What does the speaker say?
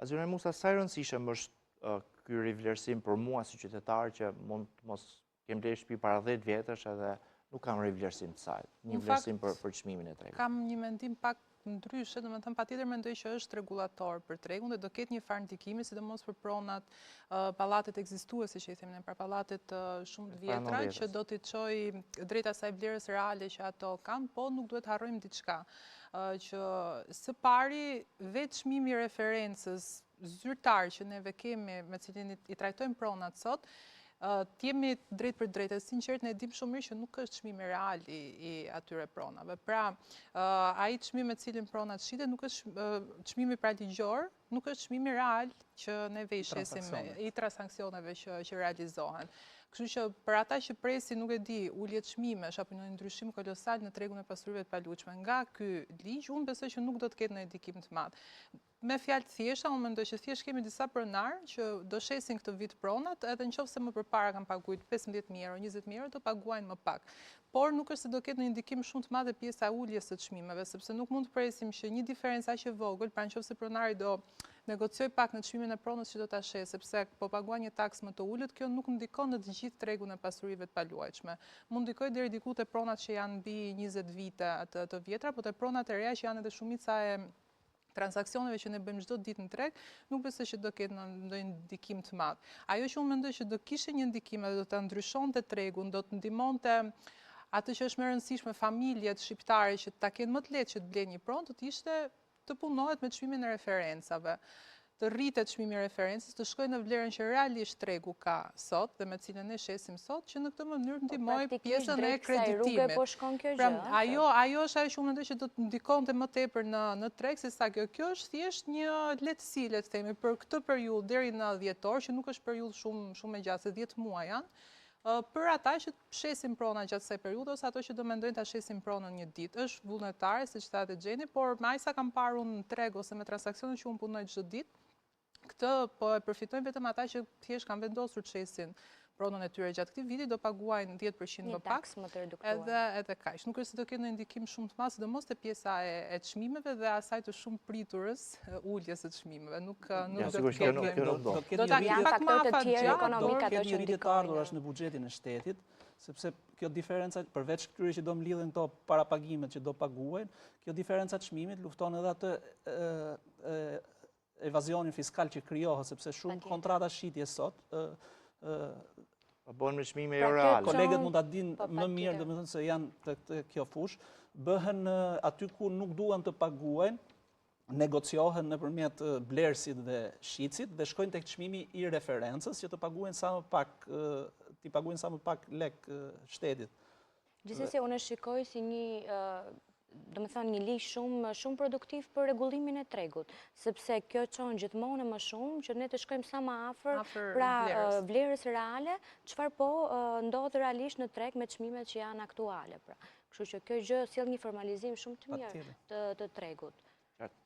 Azionaj Musa, sa e rëndësishëm është ky rivlerësim për mua si qytetar që mund të mos kem blerë shtëpi para 10 vjetësh edhe nuk kam rivlerësim të saj, një vlerësim për çmimin e tregut. Kam një mendim pak ndryshe, domethënë patjetër mendoj që është rregullator për tregun dhe do ketë një farë ndikimi, sidomos për pronat, pallatet ekzistuese që i themi ne, për pallatet shumë të vjetra që do t'i çojë drejt asaj vlerës reale që ato kanë, po nuk duhet harrojmë diçka, që së pari vetë çmimi i referencës zyrtar që neve kemi, me cilin i trajtojmë pronat sot, t'jemi drejt për drejt, e sinqert ne dim shumë mirë që nuk është çmimi real i atyre pronave. Pra, ai çmim me cilin pronat shitet nuk është çmimi pra ligjor, nuk është çmimi real që neve i shesim i transanksioneve që realizohen. Kështu që për ata që presin, nuk e di, ulje çmimesh apo një ndryshim kolosal në tregun e pasurive të paluajtshme nga ky ligj, unë besoj që nuk do të ketë ndonjë ndikim të madh. Me fjalë të thjeshta, unë mendoj që thjesht kemi disa pronar që do shesin këtë vit pronat, edhe nëse më përpara kanë paguajtur 15.000 euro, 20.000 euro, do paguajnë më pak. Por nuk është se do ketë një ndikim shumë të madh pjesa e uljes së çmimeve, sepse nuk mund të presim që një diferencë aq e vogël, pra nëse pronari do negocioj pak në çmimin e pronës që do ta shes, sepse po paguajnë një taks më të ulët, kjo nuk ndikon në të gjithë tregun e pasurive të paluajtshme. Mund ndikoj deri diku te pronat që janë mbi 20 vite të vjetra, po te pronat e reja që janë edhe shumica e transaksioneve që ne bëjmë çdo ditë në treg, nuk besoj që do ketë ndonjë ndikim të madh. Ajo që unë mendoj që do kishte një ndikim dhe do ta ndryshonte tregun, do të ndihmonte atë që është më e rëndësishme familjet shqiptare që ta kenë më të lehtë që të blejnë një pronë, do të ishte të punohet me çmimin e referencave, të rritet çmimi i referencës, të shkojë në vlerën që realisht tregu ka sot dhe me cilën ne shesim sot, që në këtë mënyrë ndihmoj pjesën e kreditimit. Po shkon kjo gjë. Pra, ajo është ajo që unë mendoj që do të ndikonte më tepër në treg se sa kjo. Kjo është thjesht një lehtësi, le të themi, për këtë periudhë deri në dhjetor, që nuk është periudhë shumë e gjatë, se 10 muaj janë. Për ata që shesin prona gjatë kësaj periudhe ose ato që do mendojnë ta shesin pronën një ditë. Është vullnetare, siç thatë Xheni, por me aq sa kam parë unë në treg ose me transaksionet që unë punoj çdo ditë, këtë po e përfitojnë vetëm ata që thjesht kanë vendosur të shesin pronën e tyre gjatë këtij viti, do paguajnë 10% më pak. Edhe kaq. Nuk është se do ketë një ndikim shumë të madh, sidomos te pjesa e çmimeve dhe asaj të shumë priturës uljes së çmimeve. Nuk do të ketë. Do ta ketë pak më afat gjatë ekonomik ato që ndikojnë. Të ardhurash në buxhetin e shtetit, sepse kjo diferenca, përveç këtyre që do mlidhen këto parapagimet që do paguajnë, kjo diferenca çmimit lufton edhe atë evazionin fiskal që krijohet, sepse shumë kontrata shitje sot bëhen me çmime jo reale. Kolegët mund ta dinë më mirë, domethënë se janë të kjo fushë, bëhen aty ku nuk duan të paguajnë, negociohen nëpërmjet blerësit dhe shitësit dhe shkojnë tek çmimi i referencës që të paguajnë sa më pak lek shtetit. Gjithsesi unë shikoj si një një ligj shumë produktiv për rregullimin e tregut, sepse kjo çon gjithmonë më shumë që ne të shkojmë sa më afër pra vlerës reale, çfarë po ndodh realisht në treg me çmimet që janë aktuale, pra. Kështu që kjo gjë sjell një formalizim shumë të mirë të tregut.